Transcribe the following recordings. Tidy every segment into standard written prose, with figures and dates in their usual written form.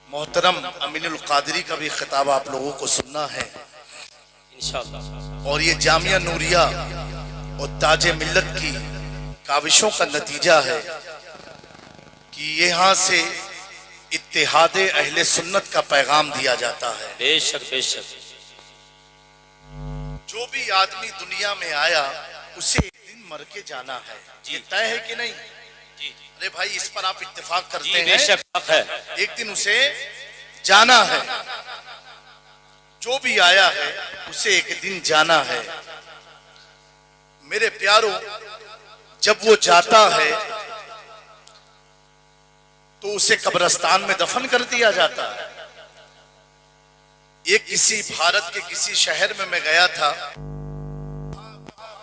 मोहतरम अमीनुल कादरी का भी खिताब आप लोगों को सुनना है इंशाअल्लाह। और ये जामिया नूरिया और ताजे मिल्लत की काविशों का नतीजा है कि यहाँ से इत्तेहादे अहले सुन्नत का पैगाम दिया जाता है। बेशक बेशक। जो भी आदमी दुनिया में आया उसे एक दिन मर के जाना है, ये तय है कि नहीं? अरे भाई, इस पर आप इत्तेफाक करते हैं? बेशक है। एक दिन उसे जाना है, जो भी आया है उसे एक दिन जाना है। मेरे प्यारों, जब वो जाता है तो उसे कब्रिस्तान में दफन कर दिया जाता है। एक किसी भारत के किसी शहर में मैं गया था,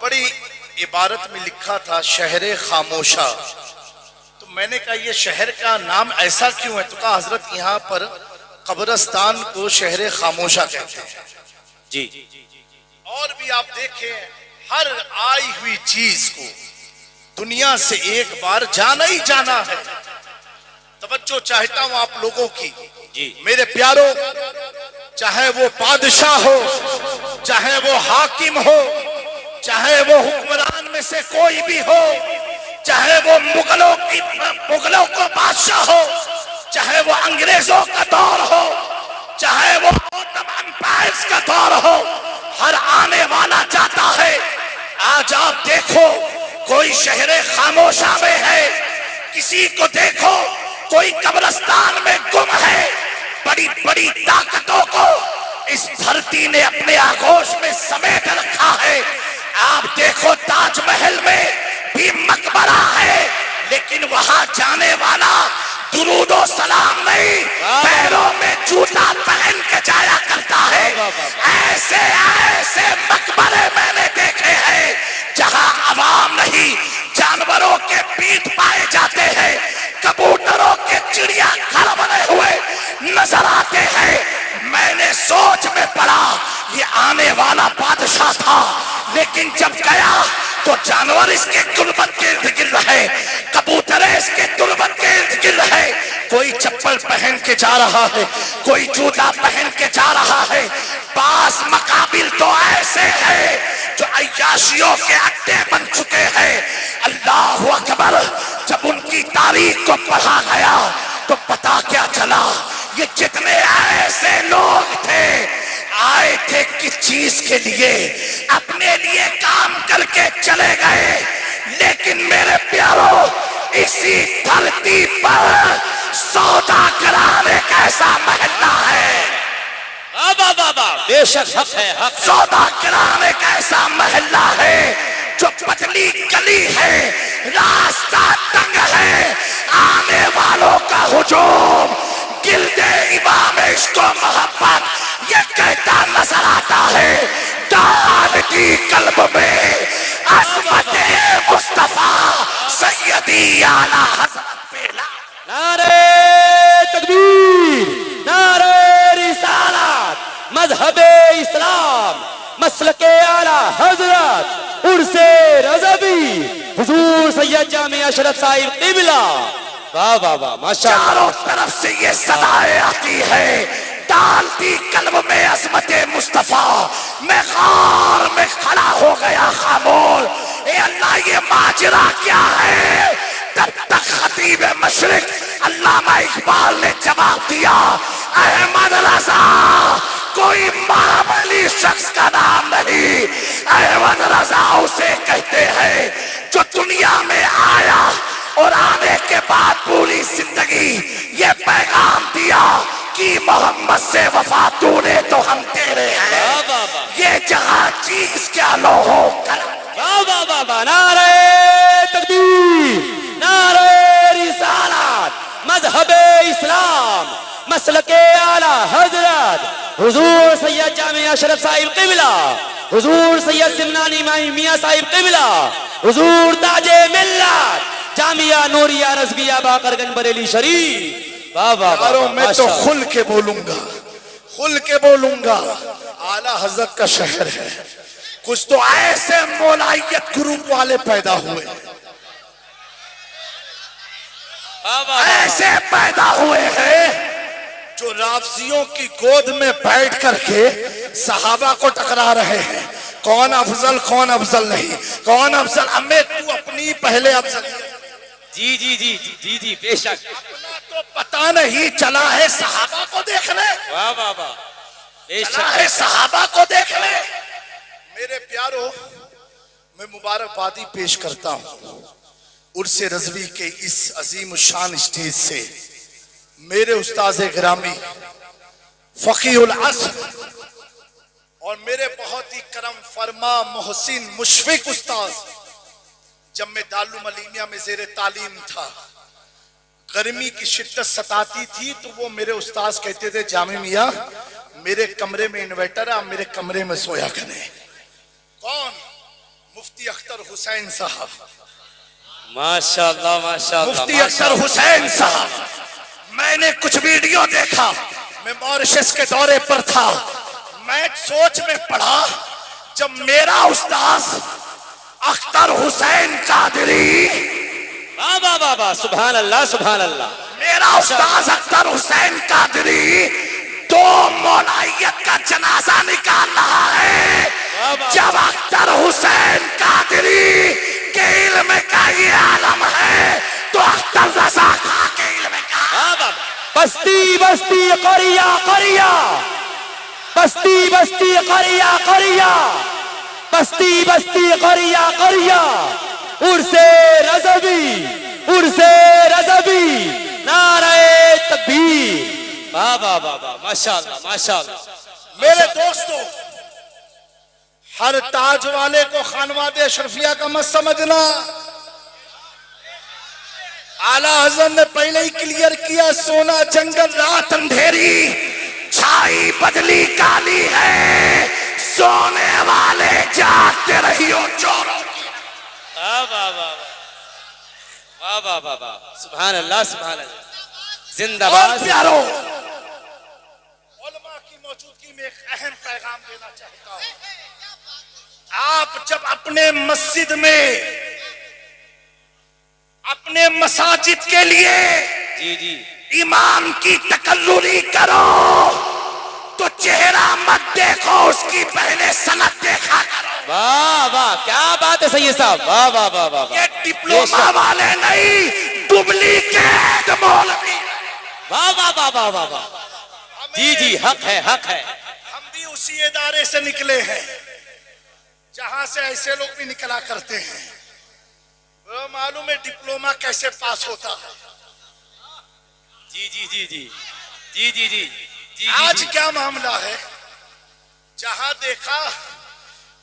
बड़ी इबारत में लिखा था शहरे खामोशा। तो मैंने कहा ये शहर का नाम ऐसा क्यों है? तो कहा हजरत यहाँ पर कब्रिस्तान को शहरे खामोशा कहते हैं जी। और भी आप देखें, हर आई हुई चीज को दुनिया से एक बार जाना ही जाना है। तवज्जो चाहता हूं आप लोगों की जी। मेरे प्यारों, चाहे वो बादशाह हो, चाहे वो हाकिम हो, चाहे वो हुक्मरान में से कोई भी हो, चाहे वो मुगलों को बादशाह हो, चाहे वो अंग्रेजों का दौर हो, चाहे वो एम्पायर्स का दौर हो, हर आने वाला जाता है। आज आप देखो, कोई शहरे खामोशा में है, किसी को देखो कोई कब्रिस्तान में गुम है। बड़ी बड़ी ताकतों को इस धरती ने अपने आगोश में समेट रखा है। आप देखो, ताजमहल में भी मकबरा है, लेकिन वहां जाने वाला दुरूदो सलाम नहीं, पैरों में जूता पहन के जाया करता है। ऐसे ऐसे मकबरे मैंने देखे हैं जहां अवाम नहीं, जानवरों के पीठ पाए जाते हैं, कबूतरों के चिड़िया घर बने हुए नजर आते हैं। मैंने सोच में पड़ा ये आने वाला बादशाह था, लेकिन जब गया तो जानवर इसके तुरबत के इर्द गिर्द रहे, कबूतरे इसके तुरबत के इर्द गिर्द रहे। कोई चप्पल पहन के जा रहा है, कोई जूता पहन के जा रहा है। पास मकाबिर तो ऐसे हैं जो अय्याशियों के अड्डे बन चुके हैं। अल्लाहु अकबर। जब उनकी तारीख को पढ़ा गया तो पता क्या चला, ये जितने ऐसे लोग थे आए थे किस चीज के लिए? अपने लिए काम करके चले गए। लेकिन मेरे प्यारों, इसी धरती पर सौदा कराने का ऐसा महल्ला है। बेशक हक है, हक। सौदा कराने का ऐसा महल्ला है जो पतली गली है, रास्ता तंग है, आने वालों का हुजूम गिल्दे इमाम इश्क व मोहब्बत ये कहता नजर आता है। डाल दी कल्ब में अज़मत मुस्तफा सैयदी आला हज़रत पेला। नारे तकबीर, नारे रिसालत, मज़हबे इस्लाम, मसलके आला हजरत उर्से रज़वी हुजूर सैयद जामिया अशरफ साहिब क़िबला। वाह वाह वाह, माशाअल्लाह। चारों तरफ से ये सदाएं आती है, डालती कल्ब में अज़मत मुस्तफा। मैं गार में खड़ा हो गया खामोश, ए अल्लाह ये माजरा क्या है? तब तक खतीब मशरिक अल्लामा इकबाल ने जवाब दिया, अहमद रजा कोई मामूली शख्स का नाम नहीं, अहमद रजा उसे कहते हैं जो दुनिया में आया और आने के बाद पूरी जिंदगी ये पैगाम दिया कि मोहम्मद से वफा तूने तो हम तेरे हैं। ये जहां चीज क्या लो हो कर। नारे तकबीर, नारे रिसालत, मज़हबे इस्लाम, मसलके आला हजरत हुजूर सैयद जामिया अशरफ साहिब क़िबला, हुजूर सैयद सिमनानी माई मियां साहिब क़िबला, हुजूर ताजे मिल्लत जामिया नूरिया रज़विया बाकरगंज बरेली शरीफ। वाह वाह वाह। मैं तो खुल के बोलूंगा, खुल के बोलूंगा। आला हजरत का शहर है, कुछ तो ऐसे मौलाइयत ग्रुप वाले पैदा हुए, ऐसे पैदा हुए हैं जो जो राफजियों की गोद में बैठ करके सहाबा को टकरा रहे हैं, कौन अफजल नहीं, कौन अफजल, हमें तू अपनी पहले अफजल। जी जी जी जी जी जी बेशक। अपना तो पता नहीं चला है सहाबा को देखने। वाह वाह वाह, चला है सहाबा को देखने। मेरे प्यारो, मैं मुबारकबादी पेश करता हूं उर्स रज़वी के इस अजीम शान स्टेज से मेरे उस्ताद गिरामी फ़क़ीहुल अस्र और मेरे बहुत ही करम फरमा मोहसिन मुशफिक उस्ताद, जब मैं दारुल अलीमिया में ज़ेरे तालीम था, गर्मी की शिद्दत सताती थी तो वो मेरे उस्ताद कहते थे, जामी मियाँ मेरे कमरे में इन्वर्टर है, आप मेरे कमरे में सोया करें। कौन? मुफ्ती अख्तर हुसैन साहब। माशाअल्लाह माशाअल्लाह, मुफ्ती अख्तर हुसैन साहब। मैंने कुछ वीडियो देखा, मैं मॉरिशस के दौरे पर था, मैं सोच में पड़ा, जब मेरा उस्ताद अख्तर हुसैन कादरी, वाह वाह वाह वाह, सुभान अल्लाह सुभान अल्लाह, मेरा उस्ताद अख्तर हुसैन कादरी दो मौलाइयत का जनाजा निकाल रहा है, जब अख्तर हुसैन कादरी के इल्म का ये आलम है तो अख्तर रज़ा खां के इल्म का। बस्ती बस्ती करिया करिया, बस्ती बस्ती करिया करिया, बस्ती बस्ती करिया करिया, उर्से रज़वी, उर्से रज़वी, नारे तकबीर। वाह वाह वाह वाह, माशाअल्लाह माशाअल्लाह। मेरे दोस्तों, हर ताज वाले को खानवादे अशरफिया का मत समझना। आला हज़रत ने पहले ही क्लियर किया, सोना जंगल रात अंधेरी, छाई बदली काली है, सोने वाले जागते रहियो चोरों की। वाह वाह वाह वाह वाह वाह वाह, सुभान अल्लाह सुभान अल्लाह, जिंदाबाद। प्यारो, उलमा की मौजूदगी में एक अहम पैगाम देना चाहता हूं। आप जब अपने मस्जिद में, अपने मसाजिद के लिए जी जी इमाम की तकर्रुरी करो तो चेहरा मत देखो, उसकी पहले सनद देखा करो। वाह वाह, क्या बात है सैयद साहब, वाह वाह वाह वाह। ये डिप्लोमा वाले नहीं, डुप्लीकेट मौलवी। वाह वाह वाह वाह वाह वाह, जी जी, हक है हक है। हम भी उसी इदारे से निकले हैं जहां से ऐसे लोग भी निकला करते हैं। वो मालूम है डिप्लोमा कैसे पास होता है। जी जी जी जी जी जी जी जी। आज क्या मामला है, जहां देखा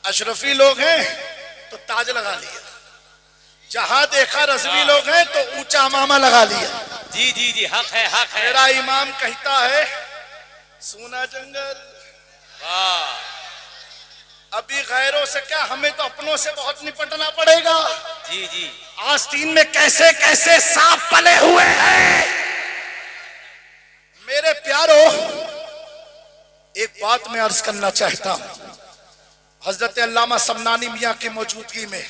अशरफी लोग हैं तो ताज लगा लिया, जहां देखा रज़वी लोग हैं तो ऊंचा मामा लगा लिया। जी जी जी, हक है हक है। मेरा इमाम कहता है, सोना जंगल। वाह, अभी गैरों से क्या, हमें तो अपनों से बहुत निपटना पड़ेगा। जी जी, आस्तीन में कैसे कैसे सांप पले हुए हैं। मेरे प्यारो, एक बात मैं अर्ज करना चाहता हूं। हजरत अल्लामा समनानी मियाँ की मौजूदगी में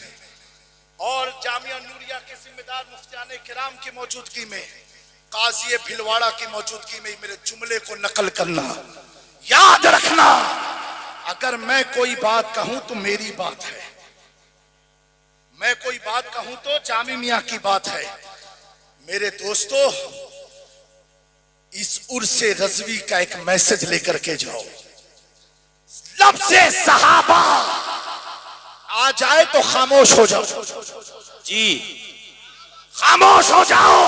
और जामिया नूरिया के जिम्मेदार मुफ्तियाने किराम की मौजूदगी में, काजी भिलवाड़ा की मौजूदगी में मेरे जुमले को नकल करना। याद रखना, अगर मैं कोई बात कहूं तो मेरी बात है, मैं कोई बात कहूं तो जामी मियाँ की बात है। मेरे दोस्तों, इस उर्से रज़वी का एक मैसेज लेकर के जाओ। लब से सहाबा आ जाए तो खामोश हो जाओ। जी, खामोश हो जाओ।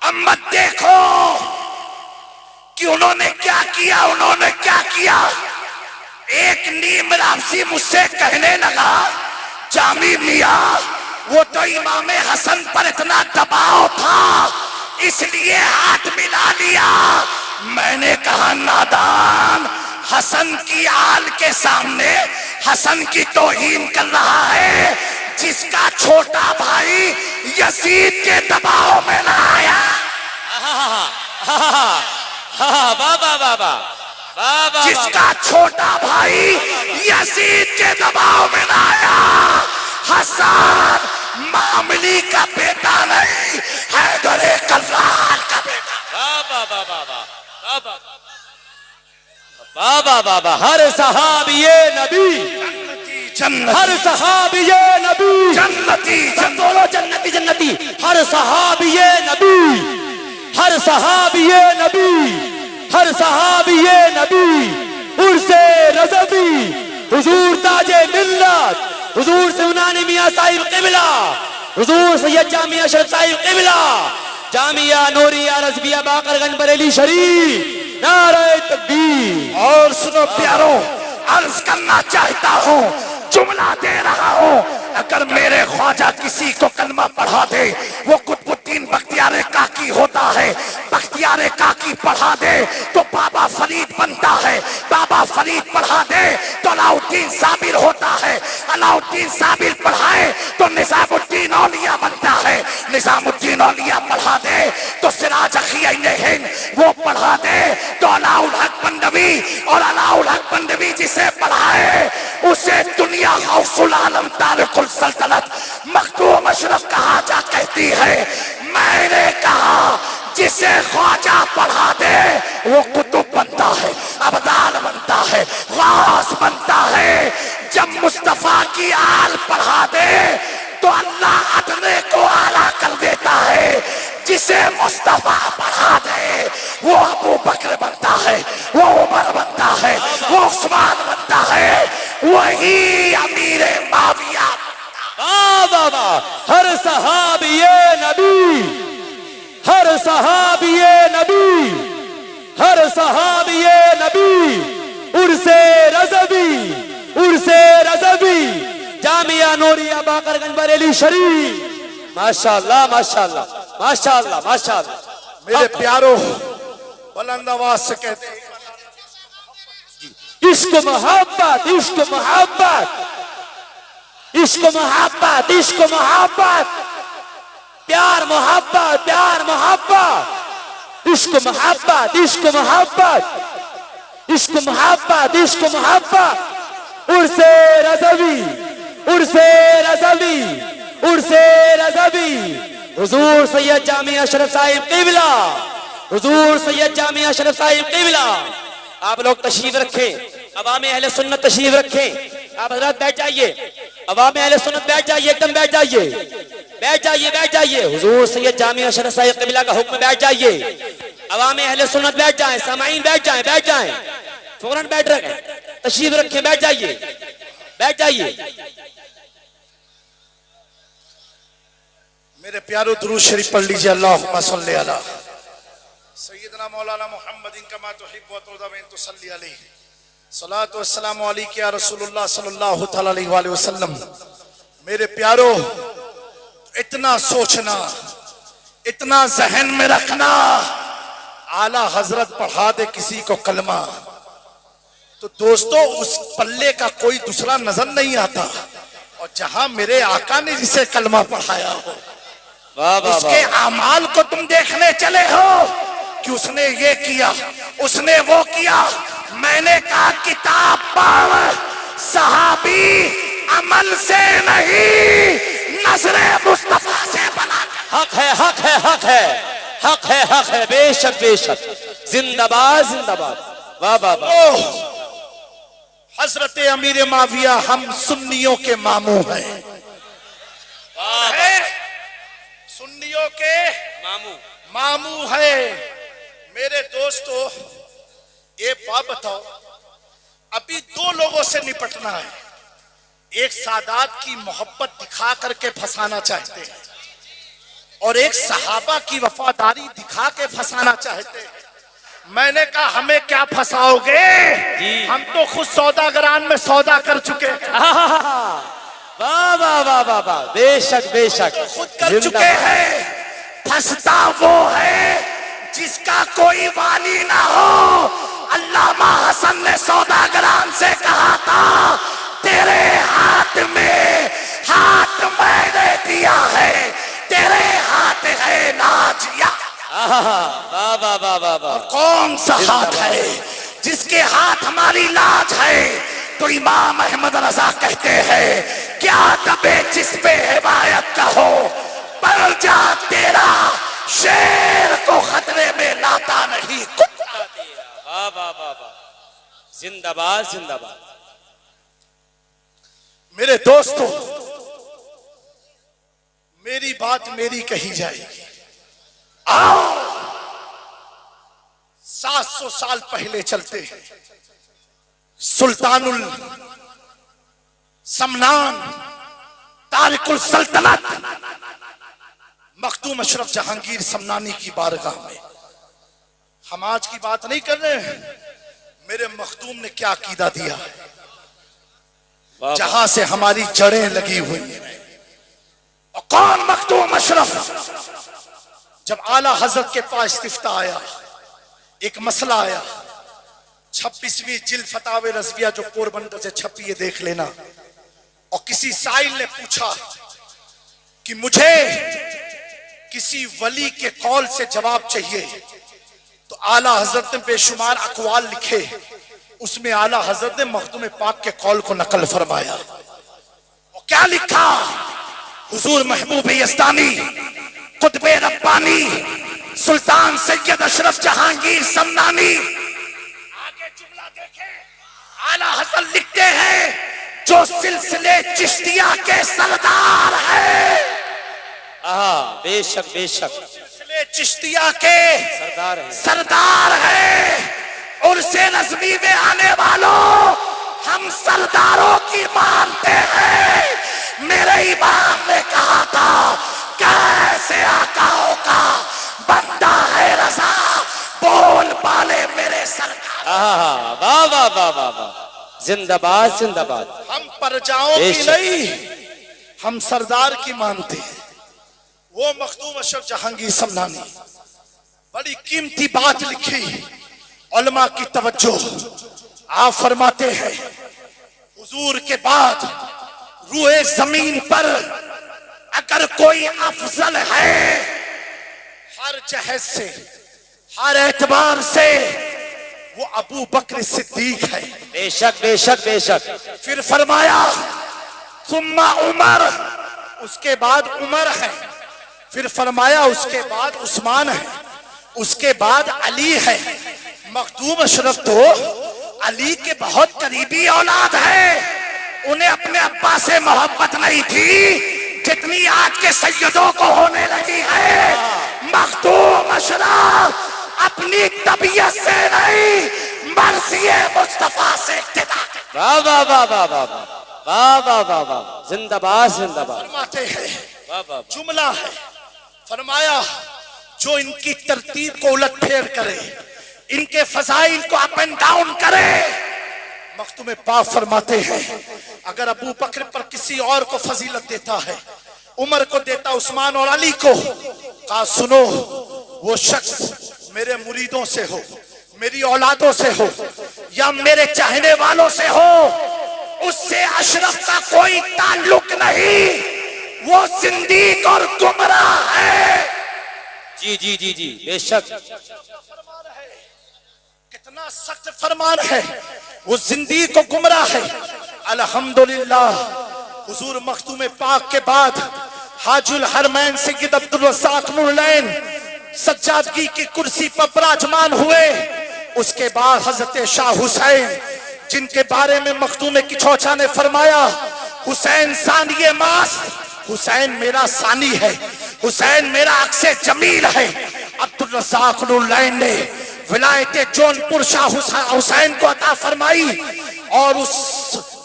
अब मत देखो कि उन्होंने क्या किया, उन्होंने क्या किया। एक नीम राफसी मुझसे कहने लगा, जामी मियाँ वो तो इमाम हसन पर इतना दबाव था इसलिए हाथ मिला लिया। मैंने कहा, नादान, हसन की आल के सामने हसन की तौहीन कर रहा है, जिसका छोटा भाई यजीद के दबाव में ना आया। वाह वाह वाह वाह, जिसका छोटा भाई यजीद के दबाव में ना आया। हसन मामली का बेटा नहीं, हैदर कर्रार का बेटा। वाह वाह वाह वाह। बाबा बाबा हर सहाबिये नबी, हर सहाबिये नबी, जन्नती बोलो जन्नती जन्नती, हर सहाबिये नबी, हर सहाबिये नबी, हर सहाबिये नबी, उर्से रज़वी, हुजूर ताजे मिल्लत, हुजूर सुनानी मियां साहिब क़िबला, हुजूर सैयद जामिया शरीफ साहिब क़िबला, जामिया नूरिया रज़विया बाकरगंज बरेली शरीफ, नारे तकबीर। और सुनो प्यारो, अर्ज करना चाहता हूँ, जुमला दे रहा हूँ, अगर मेरे ख्वाजा किसी को कलमा पढ़ा दे, वो कुतुबुद्दीन बख्तियार काकी होता है, बख्तियार काकी पढ़ा दे तो बाबा फरीद बनता है, बाबा फरीद पढ़ा दे तो अलाउद्दीन साबिर होता है, अलाउद्दीन साबिर पढ़ाए तो निजामुद्दीन औलिया बनता है, निजामुद्दीन औलिया पढ़ा दे तो सिराज अखियैन हिंद वो पढ़ा दे तो अलाउल हक बंदवी, और अलाउल हक बंदवी जिसे पढ़ाए उसे दुनिया गौसुल आलम तारिकुल सल्तनत मखदूम अशरफ कहा जा कहती है। मैंने कहा जिसे ख्वाजा पढ़ा दे वो कुतुब बनता है, अबदाल बनता है, गास बनता है। जब मुस्तफा की आल पढ़ा दे तो अल्लाह अदने को आला कर देता है, जिसे मुस्तफा पढ़ा दे वो अबू बकर बनता है, वो उमर बनता है, वो उस्मान बनता है, वही अमीर माविया। बाबा हर सहाबिये नबी, हर सहाबिये नबी, हर सहाबिये नबी, उर्से रज़वी, उर्से रज़वी, जामिया नूरिया बाकरगंज बरेली शरीफ। माशाअल्लाह माशाअल्लाह माशाअल्लाह माशाअल्लाह। मेरे प्यारो बुलंद आवाज से कहते हैं, इश्क मोहब्बत, इश्क मोहब्बत, इश्क मोहब्बत, इश्क मोहब्बत, प्यार मोहब्बत, प्यार मोहब्बत, इश्क मोहब्बत, इश्क मोहब्बत, इश्क मोहब्बत, इश्क मोहब्बत, उर्से रज़वी, उर्से रज़वी, उर्से रज़वी, हुजूर सैयद जामिया शरीफ साहिब क़िबला, हुजूर सैयद जामिया शरीफ साहिब क़िबला। आप लोग तशरीफ रखें, अवाम अहले सुन्नत तशरीफ रखें, आप हजरत बैठ जाइए, अवाम अहले सुन्नत बैठ जाइए, एकदम बैठ जाइए, बैठ जाइए, बैठ जाइए। हुजूर सैयद जामिया शरीफ साहिब क़िबला का हुक्म, बैठ जाइए, अवाम अहले सुन्नत बैठ जाएं, सामाईन बैठ जाएं, बैठ जाएं, फौरन बैठ रहे, तशरीफ रखें, बैठ जाइए, बैठ जाइए। मेरे प्यारो दुरूद शरीफ पढ़ लीजिए, अल्लाहुम्मा सल्ली अला सय्यदना मौलाना मुहम्मदिन कमा तुहिब्बु व तुरदा व तुसल्ली अलैहि, सलातु वस्सलामु अलैका या रसूलुल्लाह सल्लल्लाहु तआला अलैहि वसल्लम। मेरे प्यारो, इतना सोचना, इतना जहन में रखना, आला हजरत पढ़ा दे किसी को कलमा तो दोस्तों उस पल्ले का कोई दूसरा नजर नहीं आता, और जहां मेरे आका ने जिसे कलमा पढ़ाया हो उसके अमाल को तुम देखने चले हो कि उसने ये किया, उसने वो किया। मैंने कहा किताब पढ़, सहाबी अमल से नहीं नजरे मुस्तफा से बना। हक है, हक है, हक है, हक है, हक है, बेशक बेशक, जिंदाबाद जिंदाबाद। वाह वाह वाह। हजरत अमीर माविया हम सुन्नियों के मामू हैं, सुन्नियों के मामू मामू है। मेरे दोस्तों एक बात बताओ, अभी दो लोगों से निपटना है, एक सादात की मोहब्बत दिखा करके फंसाना चाहते हैं और एक सहाबा की वफादारी दिखा के फंसाना चाहते हैं। मैंने कहा हमें क्या फंसाओगे, हम तो खुद सौदागरान में सौदा कर चुके हैं। वाह वाह वाह वाह वाह, बेशक बेशक, खुद कर चुके हैं। फंसता वो है जिसका कोई वाली ना हो। अल्लामा हसन ने सौदागरान से कहा था, तेरे हाथ में हाथ मैंने दिया है, तेरे हाथ है नाजिया। वाह वाह वाह वाह वाह। कौन सा हाथ है जिसके हाथ हमारी लाज है? तो इमाम अहमद रजा कहते हैं, क्या दबे जिस पे हिमायत का हो, पर जा तेरा शेर को खतरे में लाता नहीं कुत्ता। जिंदाबाद जिंदाबाद। मेरे दोस्तों, मेरी बात मेरी कही जाएगी। आओ 700 साल पहले चलते हैं। सुल्तानुल समनान तारिकुल सल्तनत मखदूम अशरफ जहांगीर समनानी की बारगाह में। हम आज की बात नहीं कर रहे हैं, मेरे मखदूम ने क्या अकीदा दिया है, जहां से हमारी जड़ें लगी हुई हैं। और कौन मखदूम अशरफ? जब आला हजरत के पास इस्तिफ्ता आया, एक मसला आया, 26वीं जिल्द फतावे रज़विया जो पोरबंदर से छपी है, देख लेना। और किसी साइल ने पूछा कि मुझे किसी वली के कौल से जवाब चाहिए, तो आला हजरत ने बेशुमार अकवाल लिखे, उसमें आला हजरत ने मखदूम पाक के कौल को नकल फरमाया। और क्या लिखा? हुजूर महबूब यज़दानी कुतबे रब्बानी सुल्तान सैयद अशरफ जहांगीर समनानी, आगे जुमला देखें, आला हजरत लिखते हैं जो सिलसिले चिश्तिया के सरदार है। बेशक बेशक, सिलसिले चिश्तिया के सरदार है। उर्से नज़मी में आने वालों, हम सरदारों की मानते हैं। मेरे इमाम ने कहा था, कैसे आकाओं का बंदा है रज़ा, बोल पाले मेरे सरकार। वाह वाह वाह वाह वाह, जिंदाबाद जिंदाबाद। हम प्रजाओं की नहीं, हम सरदार की मानते हैं। वो मखदूम अशरफ जहांगीर समनानी बड़ी कीमती बात लिखी, उलमा की तवज्जो। आप फरमाते हैं, हुजूर के बाद रूए जमीन पर अगर कोई अफजल है, हर जहज से, हर एतबार से, वो अबू बकर सिद्दीक है। बेशक बेशक बेशक। फिर फरमाया सुम्मा उमर, उसके बाद उमर है। फिर फरमाया उसके बाद उस्मान है, उसके बाद अली है। मखदूम अशरफ तो अली के बहुत करीबी औलाद है। उन्हें अपने अब्बा से मोहब्बत नहीं थी जितनी आज के सैयदों को होने लगी है। मखदूम अशरफ अपनी तबीयत से नहीं, मर्ज़िए मुस्तफा से इक्तिदा। वाह वाह वाह वाह वाह वाह वाह वाह वाह, जिंदाबाद जिंदाबाद। फरमाते हैं, वाह वाह, जुमला है, फरमाया जो इनकी तरतीब को उलट फेर करे, इनके फजाइल को अप एंड डाउन करे। मखदूम पाक फरमाते हैं, अगर अबू बकर पर किसी और को फजीलत देता है, उमर को देता, उस्मान और अली को, कहा सुनो, वो शख्स मेरे मुरीदों से हो, मेरी औलादों से हो, या मेरे चाहने वालों से हो, उससे अशरफ का कोई ताल्लुक नहीं। वो जिंदीक और गुमराह है। जी जी जी जी, बेशक। फरमान है, कितना सख्त फरमान है। वो जिंदीक और गुमराह है। अल्हम्दुलिल्लाह, हुजूर मखदूम पाक के बाद हाजुल हरमैन सैयद अब्दुल रज़्ज़ाक़ नूरलैन सज्जादगी की कुर्सी पर विराजमान हुए। उसके बाद हजरत शाह हुसैन, जिनके बारे में मखदूम किछोछा ने फरमाया, हुसैन सानिए मास, हुसैन मेरा सानी है, हुसैन मेरा अक्से जमील है। अब्दुल रज़्ज़ाक़ नूरलैन ने विलायत जौनपुर शाह हुसैन को अता फरमाई और उस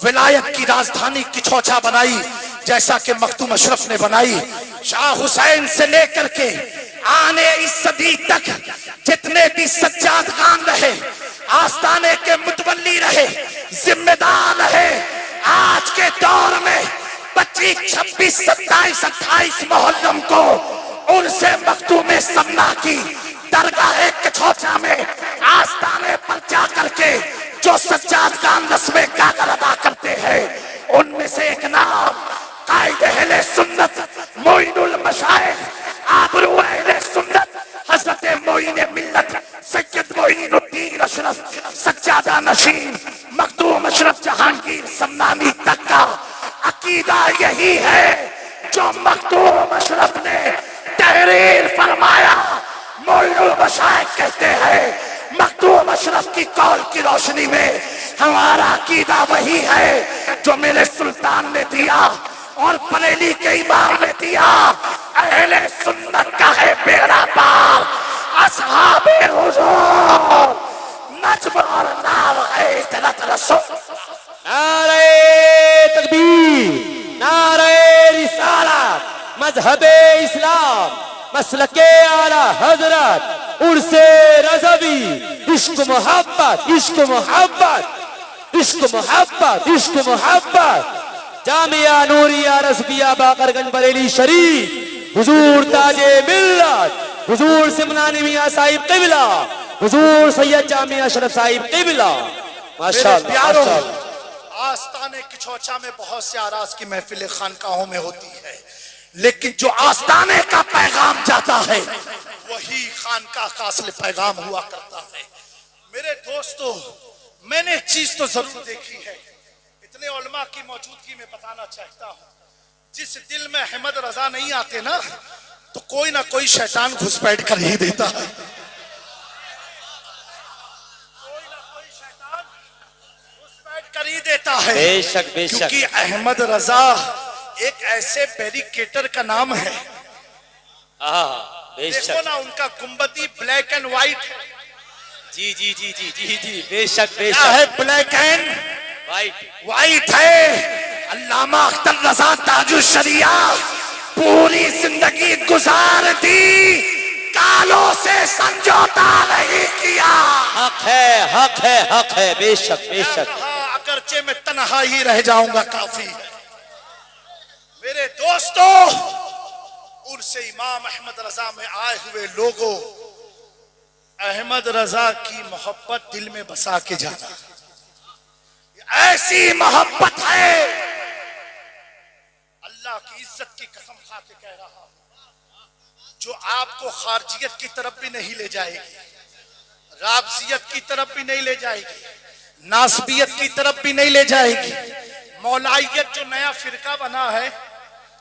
विलायत की राजधानी किछोछा बनाई, जैसा कि मखदूम अशरफ ने बनाई। शाह हुसैन से लेकर के आने इस सदी तक जितने भी सज्जाद खान रहे, आस्ताने के मुतवल्ली रहे, जिम्मेदार रहे, आज के दौर में 25, 26, 27, 28 मुहर्रम को उनसे मखदूम समना की दरगाह किछोछा में आस्ताने पर जा करके जो सज्जाद खान रस्में गागर अदा करते हैं, उनमें से एक नाम कायदे अहले सुन्नत मोइनुल मशाइख आबरू अहले सुन्नत हजरत मोइन मिल्लत सैयद मोइनुद्दीन अशरफ सज्जादा नशीन मखदूम अशरफ जहांगीर समनानी तक का अकीदा यही है जो मखदूम अशरफ ने तहरीर फरमाया। मोइनुल मशाइख कहते हैं, मखदूम अशरफ की कौल की रोशनी में हमारा अकीदा वही है जो मेरे सुल्तान ने दिया और बरेली के इमाम ने दिया। अहले सुन्नत का है बेड़ा पार, असहाबे हुजूर नज्म और नाम है इतरत रसूल। नारे तकबीर, नारे रिसालत, मजहबे इस्लाम, मसलके आला हजरत, उर्से रज़वी, इश्क मोहब्बत, इश्क मोहब्बत, इश्क मोहब्बत, इश्क मोहब्बत। जामिया नूरिया रज़विया बाकरगंज बरेली शरीफ, हुजूर ताजे मिल्लत, हुजूर सिमनानी मियां साहिब क़िबला, हुजूर सैयद जामिया अशरफ साहिब क़िबला। माशाअल्लाह, प्यारों, माशाअल्लाह। आस्ताने किचौचा में बहुत से आराज की महफिल खानकाहों में होती है, लेकिन जो आस्ताने का पैगाम जाता है वही खानकाह का असली पैगाम हुआ करता है। मेरे दोस्तों, मैंने एक चीज तो जरूर देखी है, इतने उलमा की मौजूदगी में बताना चाहता हूँ, जिस दिल में अहमद रजा नहीं आते ना तो कोई ना कोई शैतान घुसपैठ कर ही देता है, कोई ना कोई शैतान घुसपैठ कर ही देता है। बेशक बेशक, क्योंकि अहमद रजा एक ऐसे बैरिकेटर का नाम है। देखो ना, उनका गुंबदी ब्लैक एंड व्हाइट है। जी जी जी जी जी जी, बेशक क्या बेशक, है? ब्लैक एंड व्हाइट है। अल्लामा अख्तर रजा ताजुल शरिया पूरी जिंदगी गुजार दी, कालों से समझौता नहीं किया। हक है, हक है, हक है, बेशक बेशक। अगरचे में तन्हा ही रह जाऊंगा काफी है। मेरे दोस्तों, उर्से इमाम अहमद रजा में आए हुए लोगों, अहमद रजा की मोहब्बत दिल में बसा के जाना, ऐसी मोहब्बत है, अल्लाह की इज्जत की कसम खा के कह रहा हूं, जो आपको खारजियत की तरफ भी नहीं ले जाएगी, राबजियत की तरफ भी नहीं ले जाएगी, नासबियत की तरफ भी नहीं ले जाएगी। मौलाइयत जो नया फिरका बना है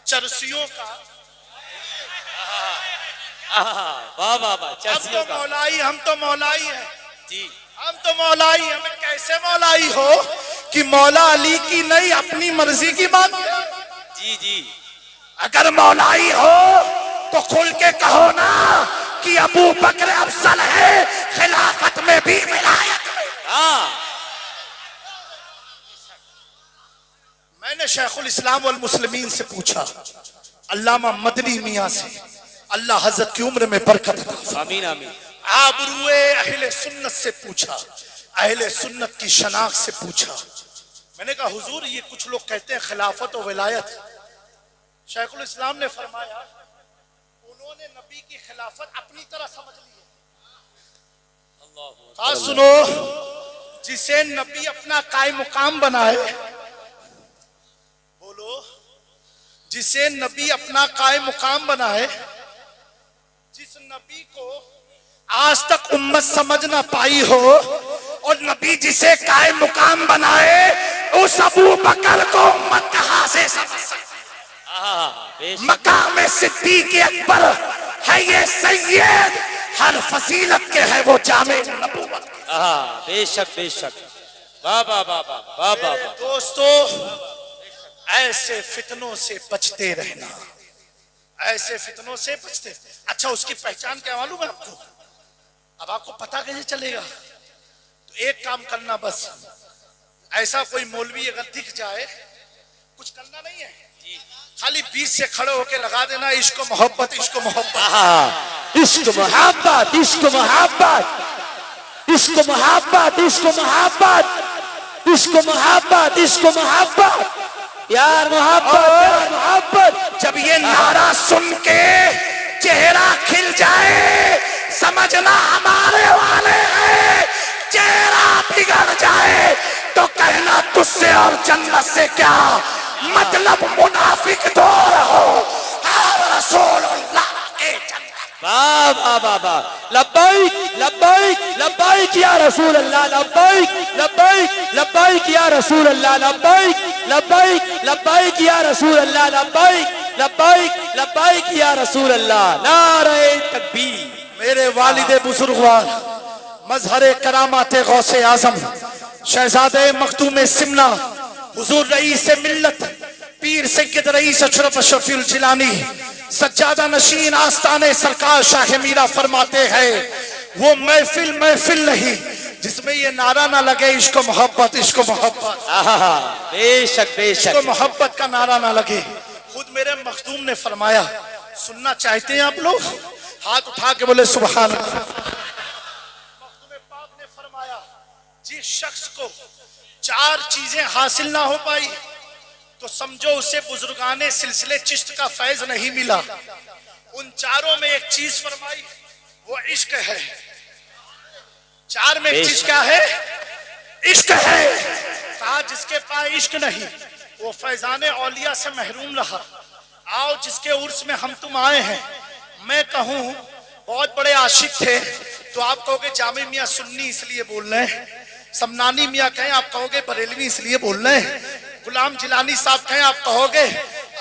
चरसियों का, वाह वाह वाह, हम तो मौलाई हैं जी, हम तो मौलाई। हमें कैसे मौलाई हो कि मौला अली की नहीं अपनी मर्जी की बात। जी जी, अगर मौलाई हो तो खुल के कहो ना कि अबू बकर अफजल है खिलाफत में भी विलायत में। मैंने शेखुल इस्लाम वल मुस्लिमीन से पूछा, अल्लामा मदनी मियां से, अल्लाह हजरत की उम्र में बरकत अता फरमाए। आमीन आमीन। आबरूए अहले सुन्नत से पूछा, अहले सुन्नत की शनाख्त से पूछा। मैंने कहा हुजूर, ये कुछ लोग कहते हैं खिलाफत और विलायत। शेखुल इस्लाम ने फरमाया, उन्होंने नबी की खिलाफत अपनी तरह समझ ली है। सुनो, जिसे नबी अपना कायम मुकाम बनाए, बोलो, जिसे नबी अपना कायम मुकाम बनाए, जिस नबी को आज तक उम्मत समझ ना पाई हो, और नबी जिसे कायम मुकाम बनाए, उस अबू बकर को उम्मत कहां से समझ सकती? मकाम सिद्दीक अकबर है ये सैयद, हर फजीलत के है वो जामे नबूवत। बेशक बेशक, वाह वाह वाह वाह वाह। दोस्तों, ऐसे फितनों से बचते रहना, ऐसे फितनों से बचते। अच्छा, उसकी पहचान क्या मालूम है आपको? अब आपको पता कैसे चलेगा? तो एक काम करना, बस ऐसा कोई मौलवी अगर दिख जाए, कुछ करना नहीं है, खाली बीच से खड़े होके लगा देना, इश्क मोहब्बत, इश्क मोहब्बत, इश्क मोहब्बत, इश्क मोहब्बत, इश्क मोहब्बत, इश्क मोहब्बत, इश्क मोहब्बत, इश्क मोहब्बत, प्यार मोहब्बत, प्यार मोहब्बत। जब ये नारा सुन के चेहरा खिल जाए, समझना हमारे वाले हैं। चेहरा बिगड़ जाए तो कहना तुझसे और जन्नत से क्या मतलब, मुनाफिक दो रहो रसूलुल्लाह के जन्नत। वाह वाह वाह वाह, लब्बैक लब्बैक लब्बैक या रसूल अल्लाह, लब्बैक लब्बैक लब्बैक या रसूल अल्लाह, लब्बैक लब्बैक लब्बैक या रसूल अल्लाह, लब्बैक लब्बैक लब्बैक या रसूल अल्लाह। नारे तकबीर। मेरे वालिदे बुजुर्गवार, मजहरे करामाते गौसे आजम शहजादे मखदूम सिमना, हुजूर रईस मिल्लत, पीर सैयद रईस अशरफ शफीउल जिलानी, सज्जादा नशीन आस्ताने सरकार शाह मीरा फरमाते हैं, वो महफिल महफिल नहीं जिसमें ये नारा ना लगे इश्क मोहब्बत, इश्क मोहब्बत। बेशक बेशक, इश्क मोहब्बत का नारा ना लगे। खुद मेरे मखदूम ने फरमाया, सुनना चाहते हैं आप लोग? हाथ उठा के बोले सुभान अल्लाह। मखदूम पाक ने फरमाया, जिस शख्स को 4 चीजें हासिल ना हो पाई तो समझो उसे बुजुर्गाने सिलसिले चिश्त का फैज नहीं मिला। उन चारों में एक चीज फरमाई, वो इश्क है। 4 में एक चीज क्या है? इश्क है। कहा जिसके पास इश्क नहीं वो फैजाने औलिया से महरूम रहा। आओ जिसके उर्स में हम तुम आए हैं, मैं कहूं बहुत बड़े आशिक थे तो आप कहोगे जामी मियां सुन्नी इसलिए बोल रहे हैं, समनानी मियां कहें आप कहोगे बरेलवी इसलिए बोल रहे हैं, गुलाम जिलानी साहब कहें आप कहोगे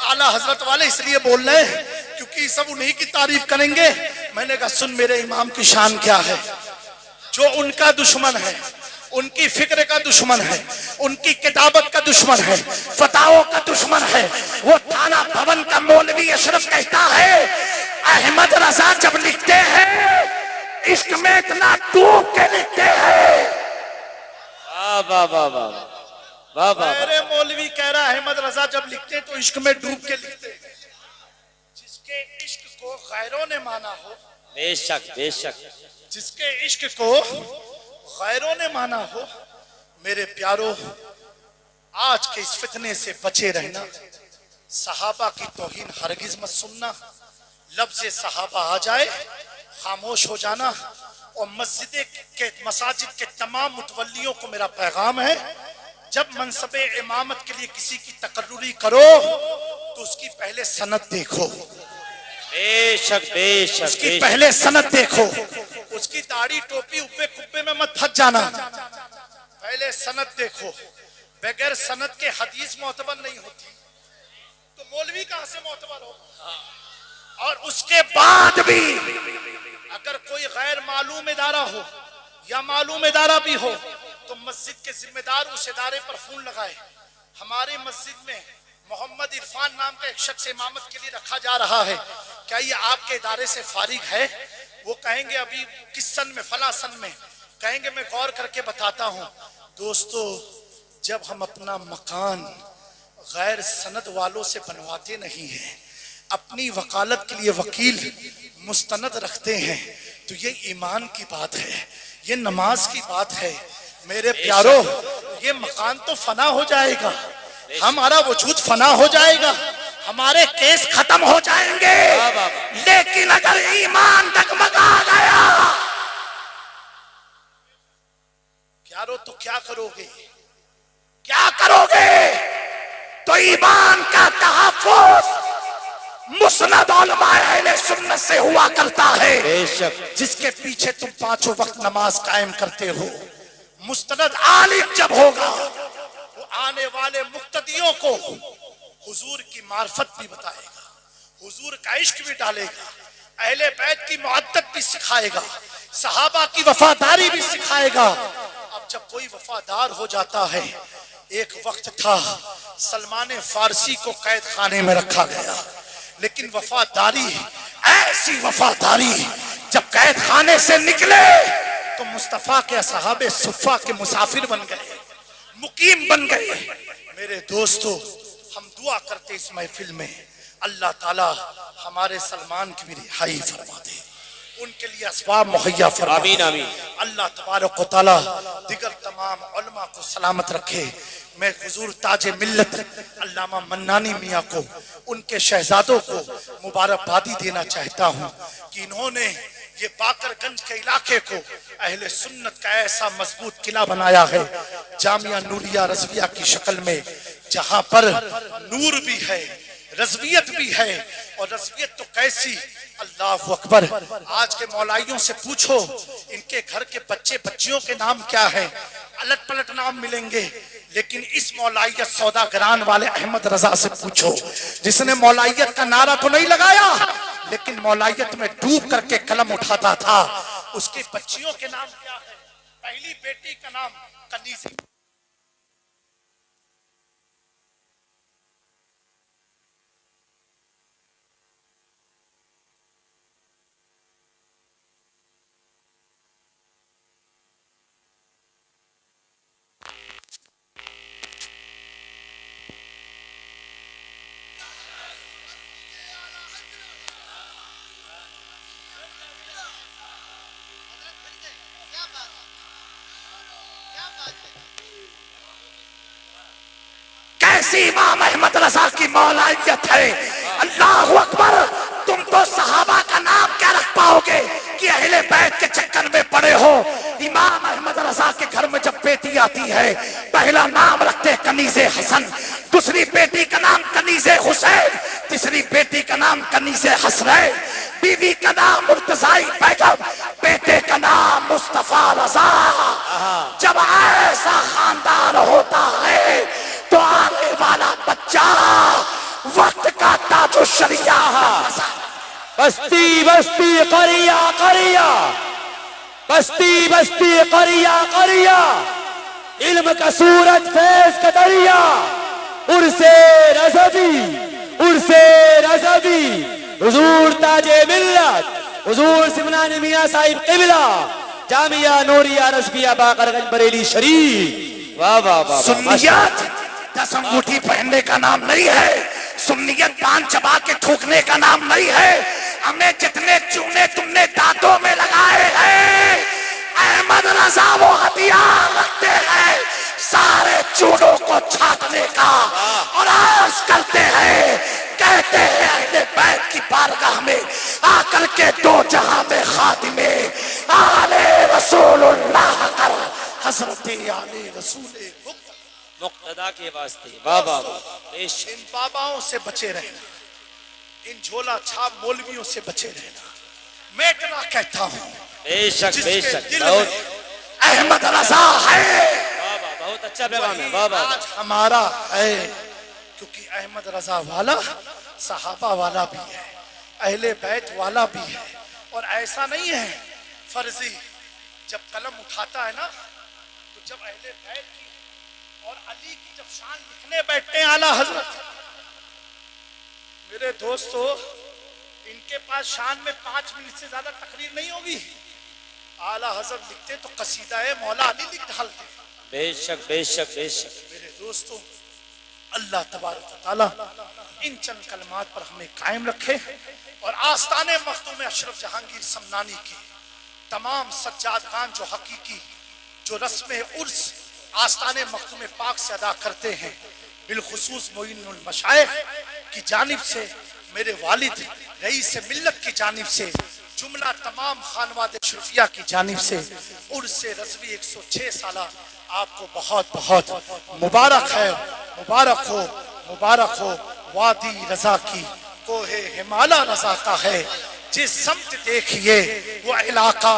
आला हजरत वाले इसलिए बोल रहे हैं क्योंकि सब उन्हीं की तारीफ करेंगे। मैंने कहा सुन मेरे इमाम की शान क्या है। जो उनका दुश्मन है, उनकी फिक्र का दुश्मन है, उनकी किताबत का दुश्मन है, फताओं का दुश्मन है, वो थाना भवन का मौलवी अशरफ कहता है अहमद रजा जब लिखते हैं इश्क में इतना डूब के लिखते हैं। वाह वाह वाह वाह वाह। मेरे मौलवी कह रहा है अहमद रजा जब लिखते हैं तो इश्क में डूब के लिखते हैं। जिसके इश्क को गैरों ने माना हो, बेशक बेशक, जिसके इश्क को गैरों ने माना हो, मेरे प्यारों आज के इस फितने से बचे रहना। सहाबा की तौहीन हरगिज मत सुनना। लफ्ज़ सहाबा आ जाए खामोश हो जाना। और मसाजिद के तमाम मुतवल्लियों को मेरा पैगाम है, जब मनसबे इमामत के लिए किसी की तकर्रुरी करो तो उसकी पहले सनद देखो। बेशक बेशक, उसकी पहले सनद देखो। उसकी दाढ़ी टोपी उब्बे कुब्बे में मत फंस जाना, पहले सनद देखो। बगैर सनद के हदीस मोतबर नहीं होती तो मौलवी कहां से मोतबर हो? और उसके बाद भी अगर कोई गैर मालूम इदारा हो या मालूम इदारा भी हो तो मस्जिद के जिम्मेदार उस इदारे पर फोन लगाए। हमारे मस्जिद में मोहम्मद इरफान नाम का एक शख्स इमामत के लिए रखा जा रहा है, क्या ये आपके इदारे से फारिग है? वो कहेंगे अभी किस सन में, फला सन में। कहेंगे मैं गौर करके बताता हूँ। दोस्तों, जब हम अपना मकान गैर सनद वालों से बनवाते नहीं है, अपनी वकालत के लिए वकील मुस्तनद रखते हैं, तो ये ईमान की बात है, ये नमाज की बात है। मेरे प्यारों, ये मकान तो फना हो जाएगा, हमारा वजूद फना हो जाएगा, हमारे केस खत्म हो जाएंगे, लेकिन अगर ईमान डगमगा गया प्यारों तो क्या करोगे? क्या करोगे? तो ईमान का तहफ़्फ़ुज़ मुस्नद उलमाए अहले सुन्नत से हुआ करता है। बेशक, जिसके पीछे तुम 5 वक्त नमाज कायम करते हो। मुस्तनद आलिम जब होगा वो आने वाले मुक्तदियों को हुजूर की मार्फत भी बताएगा, हुजूर का इश्क भी डालेगा, अहले बैत की मुअद्दत भी सिखाएगा, सहाबा की वफादारी भी सिखाएगा। अब जब कोई वफादार हो जाता है, एक वक्त था सलमान फारसी को कैद खाने में रखा गया, लेकिन वफादारी, ऐसी वफादारी, जब कैद खाने से निकले तो मुस्तफा के असहाबे सुफ़ा के मुसाफिर बन गए, मुकीम बन गए। मेरे दोस्तों, हम दुआ करते इस महफिल में अल्लाह ताला हमारे सलमान की भी रिहाई फरमा दे, उनके लिए असबाब मुहैया फरमा दे। आमीन आमीन। अल्लाह तबारक व तआला दिगर तमाम उलमा को सलामत रखे। मैं हुजूर ताजे मिल्लत अल्लामा मन्नानी मियाँ को, उनके शहजादों को मुबारकबादी देना चाहता हूँ कि इन्होंने ये बाकरगंज के इलाके को अहले सुन्नत का ऐसा मजबूत किला बनाया है, जामिया नूरिया रज़विया की शक्ल में, जहाँ पर नूर भी है, रज़वियत भी है। और रज़वियत तो कैसी, अल्लाह अकबर। आज के मौलाइयों से पूछो इनके घर के बच्चे बच्चियों के नाम क्या है, अलट पलट नाम मिलेंगे। लेकिन इस मौलाइयत सौदागरान वाले अहमद रजा से पूछो, जिसने मौलाइयत का नारा तो नहीं लगाया लेकिन मौलाइयत में डूब करके कलम उठाता था, उसके बच्चियों के नाम क्या है? पहली बेटी का नाम कनीज़ी। ऐसी इमाम अहमद रजा की मौलाइयत है। अल्लाह अकबर। तुम तो सहाबा का नाम क्या रख पाओगे कि अहले बैत के चक्कर में पड़े हो। इमाम अहमद रजा के घर में जब बेटी आती है, पहला नाम रखते कनीज़े हसन, दूसरी बेटी का नाम कनीज़े हुसैन, तीसरी बेटी का नाम कनीज़े हसनैन, बीवी का नाम मुर्तज़ाई बेगम, बेटे का नाम मुस्तफा रजा। जब ऐसा खानदान होता है तो आने वाला बच्चा वक्त का ताजो शरिया। बस्ती बस्ती करिया करिया, बस्ती बस्ती करिया करिया, इल्म का सूरज फैज का दरिया, उर्से रज़वी, उर्से रज़वी, हुजूर ताजे मिल्लत, हुजूर सिमनानी मियां साहिब क़िबला, जामिया नूरिया रज़विया बाकरगंज बरेली शरीफ। वाह वाह वाह। सुन्नियत 10 अंगूठी पहनने का नाम नहीं है, सुन्नियत पान चबा के थूकने का नाम नहीं है। हमने जितने चूने तुमने दांतों में लगाए हैं, अहमद रजा वो हथियार रखते हैं सारे चूनों को छाटने का, और आज करते हैं, कहते हैं अहले बैत की बारगाह में आकर के दो जहां में खातिमे आले रसूलुल्लाह कर, हजरत आले रसूल मुक्तदा के वास्ते। वाह वाह वाह। इन बाबाओं से बचे रहना, इन झोला छाप मौलवियों से बचे रहना। मैं इतना कहता हूँ, बेशक बेशक, दिल में अहमद रजा है। वाह वाह, बहुत अच्छा पैगाम है। वाह वाह। आज हमारा है, क्योंकि अहमद रजा वाला सहाबा वाला भी है, अहले बैत वाला भी है। और ऐसा नहीं है फर्जी, जब कलम उठाता है ना, तो जब अहले बैत की और अली की जब शान लिखने बैठते हैं आला हजरत, मेरे दोस्तों, इनके पास शान में 5 मिनट से ज्यादा तकरीर नहीं होगी। आला हजरत लिखते तो कसीदा है मौला अली लिख डालते। बेशक बेशक बेशक। मेरे दोस्तों, अल्लाह तबारक व तआला इन चंद कलमात पर हमें कायम रखे, और आस्ताने मखदूम अशरफ जहांगीर समनानी की तमाम सज्जादगान जो हकीकी जो रस्म उर्स आस्ताने मखदूम पाक से अदा करते हैं, बिलखुसूस मोइनुल मशाइख की जानिब से, मेरे वालिद रईस मिल्लत की जानिब से, जुमला तमाम खानवाद शरफिया की जानिब से उर्से रज़वी 106 साला आपको बहुत बहुत मुबारक है। मुबारक हो, मुबारक हो। वादी रजा की कोहे हिमाला रजा का है, जिस समत देखिए वो इलाका